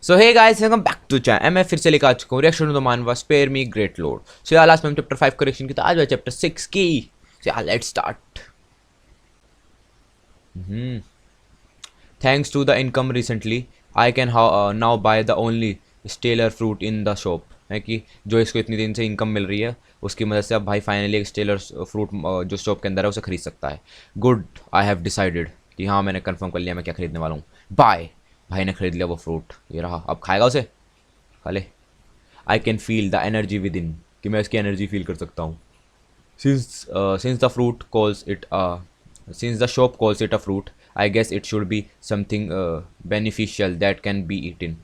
So hey guys, welcome back to channel. मैं फिर से लेकर आ चुका हूँ रिएक्शन टू द मानवा स्पेयर मी ग्रेट लॉर्ड. सो यार लास्ट में हम चैप्टर 5 करेक्शन की, तो आज है चैप्टर 6 की. सो यार let's start. Thanks to the income recently, I can now buy the only stellar fruit in the shop. है कि जो इसको इतनी दिन से इनकम मिल रही है उसकी मदद से अब भाई फाइनली एक स्टेलर फ्रूट जो शॉप के अंदर है उसे खरीद सकता है. गुड, आई हैव डिसाइडेड कि हाँ मैंने कंफर्म कर लिया मैं क्या खरीदने वाला हूँ. बाय. भाई ने खरीद लिया वो फ्रूट, ये रहा. अब खाएगा उसे, खा ले. I can feel the energy within, कि मैं इसकी एनर्जी फील कर सकता हूँ. Since the fruit calls it since the shop calls it a fruit, I guess it should be something beneficial that can be eaten.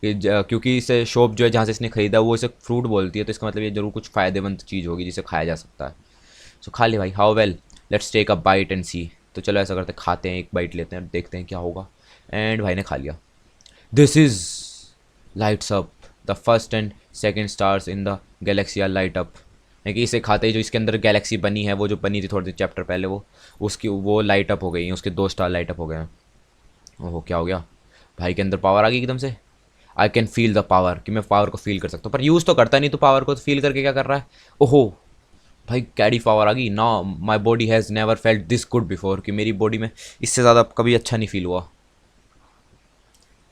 क्योंकि इसे shop जो है जहाँ से इसने खरीदा वो इसे फ्रूट बोलती है, तो इसका मतलब ये जरूर कुछ फ़ायदेमंद चीज़ होगी जिसे खाया जा सकता है. सो खा ले भाई. How well, let's take a bite and see. तो चलो ऐसा करते खाते हैं, एक बाइट लेते हैं, देखते हैं क्या होगा. एंड भाई ने खा लिया. This is lights up. The first and second stars in the galaxy are light up. है कि इसे खाते ही जो इसके अंदर गैलेक्सी बनी है, वो जो बनी थी थोड़ी देर चैप्टर पहले, वो लाइट अप हो गई हैं. उसके 2 स्टार लाइट अप हो गए हैं. ओहो क्या हो गया भाई के अंदर, पावर आ गई एकदम से. आई कैन फील द पावर, कि मैं पावर को फील कर सकता हूँ, पर यूज़ तो करता नहीं, तो पावर को फील करके क्या कर रहा है. ओहो भाई कैडी पावर आ गई ना. My body has never felt this good before, कि मेरी बॉडी में इससे ज़्यादा कभी अच्छा नहीं फील हुआ.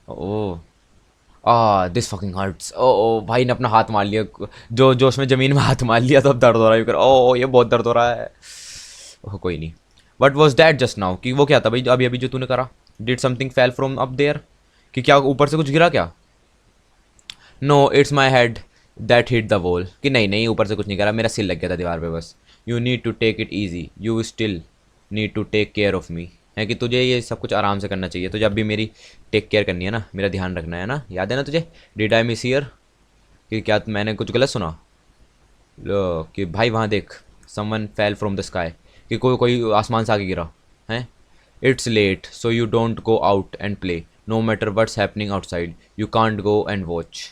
Oh this fucking hurts. Oh oh भाई ने अपना हाथ मार लिया, जो जोश में ज़मीन में हाथ मार लिया, तो अब दर्द हो रहा है. कर ओ ये बहुत दर्द हो रहा है. ओह कोई नहीं. What was that just now, कि वो क्या था भाई अभी अभी जो तूने करा. Did something fell from up there, कि क्या ऊपर से कुछ गिरा क्या. No it's my head that hit the wall, कि नहीं नहीं ऊपर से कुछ नहीं करा, मेरा सिर लग गया था दीवार पे बस. You need to take it easy, you still need to take care of me. है कि तुझे ये सब कुछ आराम से करना चाहिए, तो जब भी मेरी टेक केयर करनी है ना, मेरा ध्यान रखना है ना, याद है ना तुझे. डिड आई मिस ईयर, कि क्या मैंने कुछ गलत सुना. लो कि भाई वहाँ देख, someone fell from the sky, कि कोई कोई आसमान से आगे गिरा है. It's late so you don't go out and play, no matter what's happening outside, you can't go and watch.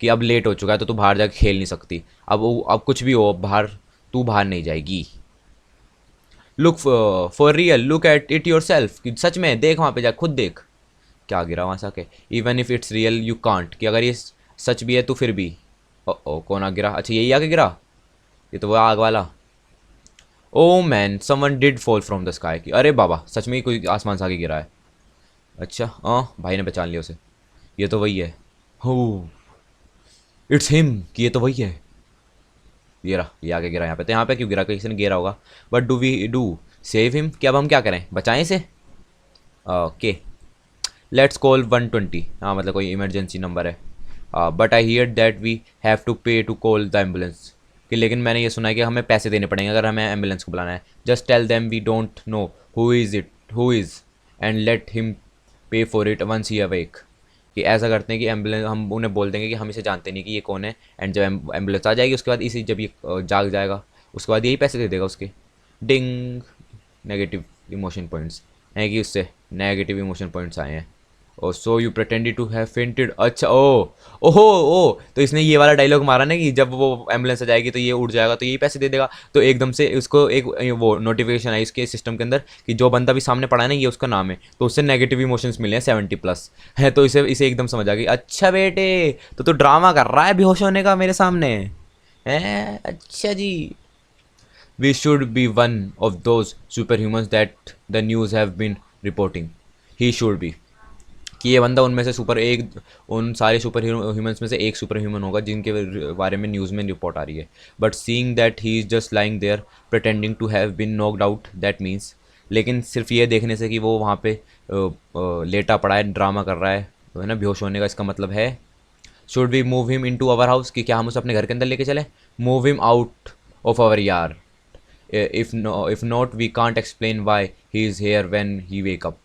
कि अब लेट हो चुका है तो तू बाहर जाके खेल नहीं सकती. अब कुछ भी हो, बाहर तू बाहर नहीं जाएगी. Look for real, look at it your self, कि सच में देख, वहाँ पे जा खुद देख क्या गिरा वहाँ से आके. Even if it's real you can't, कि अगर ये सच भी है तो फिर भी. ओ कौन आ गिरा, अच्छा यही आके गिरा, ये तो वो आग वाला. Oh man someone did fall from the sky, कि अरे बाबा सच में ही कोई आसमान से आके गिरा है. अच्छा हाँ भाई ने पहचान लिया उसे, ये तो वही है. हो इट्स हिम, कि ये तो वही है. ये रहा, ये आगे गिरा यहाँ पे. तो यहाँ पे क्यों गिरा, किसी ने गिरा होगा. But do we do save him, कि अब हम क्या करें, बचाएं इसे. Okay let's call 120. हाँ मतलब कोई इमरजेंसी नंबर है. But I hear that we have to pay to call the ambulance, कि लेकिन मैंने ये सुना है कि हमें पैसे देने पड़ेंगे अगर हमें एम्बुलेंस को बुलाना है. Just tell them we don't know who is and let him pay for it once he awake. कि ऐसा करते हैं कि एम्बुलेंस, हम उन्हें बोल देंगे कि हम इसे जानते नहीं कि ये कौन है, एंड जब एम्बुलेंस आ जाएगी उसके बाद इसी जब ये जाग जाएगा उसके बाद यही पैसे दे देगा उसके. डिंग. नेगेटिव इमोशन पॉइंट्स हैं, कि उससे नेगेटिव इमोशन पॉइंट्स आए हैं. Oh so you pretended to have fainted. अच्छा ओ ओहो ओ, तो इसने ये वाला डायलॉग मारा ना कि जब वो एम्बुलेंस आ जाएगी तो ये उड़ जाएगा तो यही पैसे दे देगा. तो एकदम से उसको एक वो नोटिफिकेशन आई इसके सिस्टम के अंदर कि जो बंदा भी सामने पड़ा है ना ये उसका नाम है, तो उससे नेगेटिव इमोशंस मिले हैं 70+ है. तो इसे इसे एकदम समझ आ गई. अच्छा बेटे तो ड्रामा कर रहा है बेहोश होने का मेरे सामने है. अच्छा जी. We should be one of those super humans that the news have been reporting. He should be, कि ये बंदा उनमें से उन सारे सुपर ह्यूमंस में से एक सुपर ह्यूमन होगा जिनके बारे में न्यूज़ में रिपोर्ट आ रही है. But seeing that he is just lying there pretending to have been knocked out, that means, लेकिन सिर्फ ये देखने से कि वो वहाँ पे लेटा पड़ा है ड्रामा कर रहा है, तो है ना बेहोश होने का, इसका मतलब है. Should we move him into our house, कि क्या हम उसे अपने घर के अंदर लेके चले. Move him out of our यार. If not we can't explain why he is here when he wake up.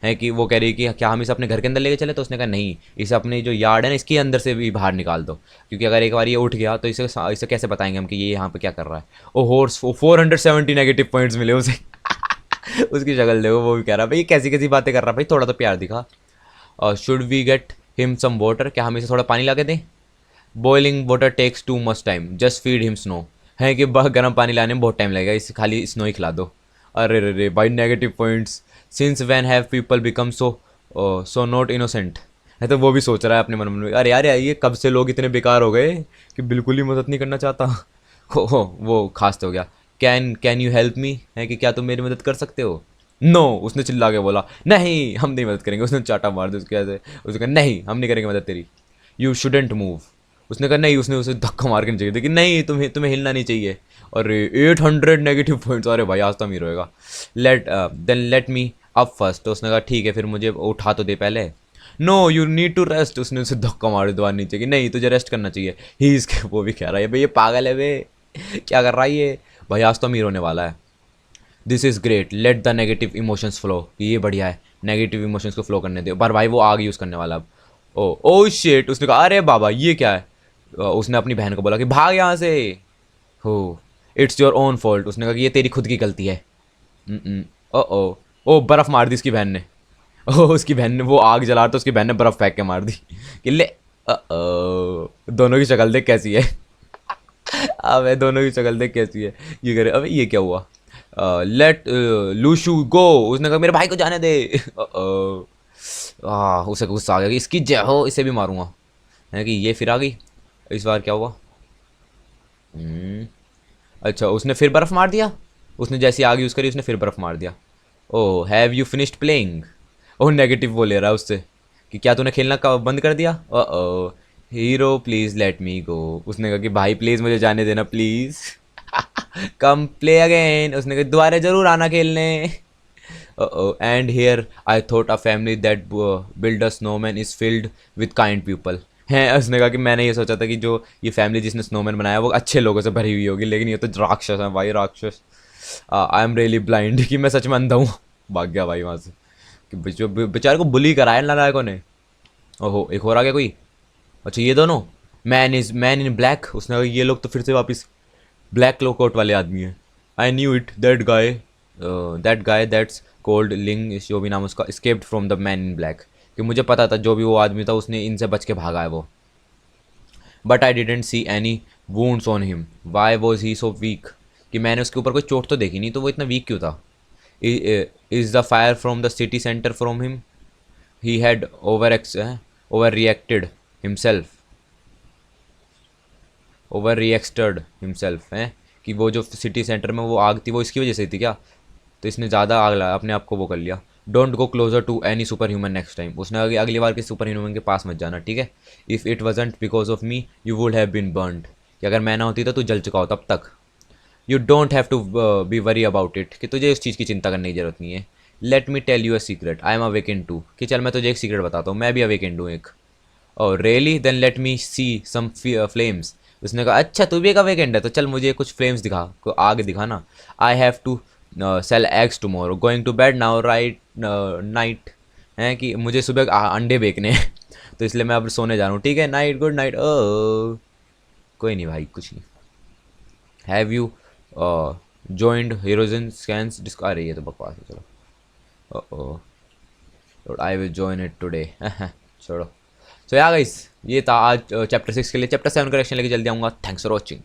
है कि वो कह रही कि क्या हम इसे अपने घर के अंदर लेके चले, तो उसने कहा नहीं, इसे अपने जो यार्ड है ना इसके अंदर से भी बाहर निकाल दो, क्योंकि अगर एक बार ये उठ गया तो इसे कैसे बताएंगे हम कि ये यहाँ पे क्या कर रहा है. ओ होर्स 470 नेगेटिव पॉइंट्स मिले उसे. उसकी शक्ल देखो, वो भी कह रहा है भाई कैसी कैसी बातें कर रहा है भाई, थोड़ा तो प्यार दिखा. Should we get him some water, क्या हम इसे थोड़ा पानी ला के दें. Boiling water takes too much time, just feed him snow. है कि गर्म पानी लाने में बहुत टाइम लगेगा, इसे खाली स्नो ही खिला दो. अरे रे रे भाई negative points. Since when have people become so not innocent. है तो वो भी सोच रहा है अपने मन में, अरे यार ये कब से लोग इतने बेकार हो गए कि बिल्कुल ही मदद नहीं करना चाहता। हो वो खास तो हो गया। कैन यू हेल्प मी, है कि क्या तुम मेरी मदद कर सकते हो? नो, उसने चिल्ला के बोला, नहीं हम नहीं मदद करेंगे। उसने चाटा मार दिया उसके ऐसे, उसने कहा नहीं हम नहीं करेंगे मदद तेरी, यू शुडेंट मूव। उसने कहा नहीं, उसने उसे धक्का मार के नीचे गिरा, कि नहीं तुम्हें तुम्हें हिलना नहीं चाहिए। और 800 नेगेटिव पॉइंट्स, अरे भाई आज तो अमीर होएगा। Then let me up first. तो उसने कहा ठीक है फिर मुझे उठा तो दे पहले। No you need to rest. उसने उसे धक्का मार दिया नीचे, कि नहीं तुझे रेस्ट करना चाहिए। ही इसके वो भी कह रहा है भाई ये पागल है बे, क्या कर रहा है ये भाई, आज तो अमीर होने वाला है। This is great, let the negative emotions flow. ये बढ़िया है, नेगेटिव इमोशंस को फ्लो करने दो। पर भाई वो आग यूज़ करने वाला अब। ओ ओ शिट, उसने कहा अरे बाबा ये क्या है। उसने अपनी बहन को बोला कि भाग यहाँ से। हो, इट्स योर ओन फॉल्ट। उसने कहा कि ये तेरी खुद की गलती है। ओ ओ ओ, बर्फ़ मार दी उसकी बहन ने। ओ उसकी बहन ने, वो आग जला रहा था, उसकी बहन ने बर्फ़ फेंक के मार दी कि ले। दोनों की शक्ल देख कैसी है। अबे दोनों की शक्ल देख कैसी है। ये करे, अबे ये क्या हुआ। लेट लूशू गो। उसने कहा मेरे भाई को जाने दे। उसे गुस्सा आ गया कि इसकी जय हो, इसे भी मारूंगा। है कि ये फिर आ गई। इस बार क्या हुआ। अच्छा उसने फिर बर्फ़ मार दिया। उसने जैसी आग यूज़ करी उसने फिर बर्फ़ मार दिया। Oh have you finished playing. Oh negative वो ले रहा है उससे कि क्या तूने खेलना का बंद कर दिया। ओ हीरो प्लीज़ लेट मी गो। उसने कहा कि भाई प्लीज़ मुझे जाने देना प्लीज़। Come play again. उसने कहा दोबारा ज़रूर आना खेलने। And here I thought a family that build a snowman is filled with kind people. हैं, उसने कहा कि मैंने ये सोचा था कि जो ये फैमिली जिसने स्नोमैन बनाया वो अच्छे लोगों से भरी हुई होगी, लेकिन ये तो राक्षस है भाई, राक्षस। आई एम रियली ब्लाइंड, कि मैं सच में अंधा हूँ। भाग गया भाई वहाँ से, कि जो बेचारे को बुली कराया नालायकों ने। ओहो एक और आ गया कोई। अच्छा ये दोनों, मैन इन ब्लैक। उसने कहा ये लोग तो फिर से वापस ब्लैक क्लोकआउट वाले आदमी हैं। I knew it, that guy that's cold लिंग, जो भी नाम उसका, escaped from the man in black. कि मुझे पता था जो भी वो आदमी था उसने इनसे बच के भागा है वो। But I didn't see any wounds on him, why was he so weak. कि मैंने उसके ऊपर कोई चोट तो देखी नहीं, तो वो इतना वीक क्यों था। Is the fire from the city centre from him, he had over reacted himself, over reacted himself है। कि वो जो सिटी सेंटर में वो आग थी वो इसकी वजह से थी क्या। तो इसने ज़्यादा आग लगा अपने आप को वो कर लिया। Don't go closer to any super human next time. उसने अगली बार किसी सुपर ह्यूमन के पास मत जाना, ठीक है। If it wasn't because of me you would have been burned. कि अगर मैं ना होती तो तू जल चुका हो तब तक। You don't have to be worry about it, कि तुझे इस चीज़ की चिंता करने की जरूरत नहीं है। Let me tell you a secret, I am awakened too. कि चल मैं तुझे एक सीक्रेट बताता हूँ, मैं भी अवेकेंड हूँ एक। और रियली, देन लेट मी सी सम फ्लेम्स। उसने कहा अच्छा तू भी एक अवेकेंड है, तो चल मुझे कुछ फ्लेम्स दिखा, को आग दिखा ना। I have to sell eggs tomorrow, going to bed now right night. है कि मुझे सुबह अंडे बेचने हैं। तो इसलिए मैं अब सोने जा रहा हूँ, ठीक है, नाइट, गुड नाइट। ओ कोई नहीं भाई कुछ नहीं। Have you joined heroes and scans disc, अरे ये तो बकवास है, चलो। Oh I will join it today. छोड़ो। सो या गाइस, ये था आज चैप्टर 6 के लिए। चैप्टर 7 का रिएक्शन लेके जल्दी आऊँगा। Thanks for watching.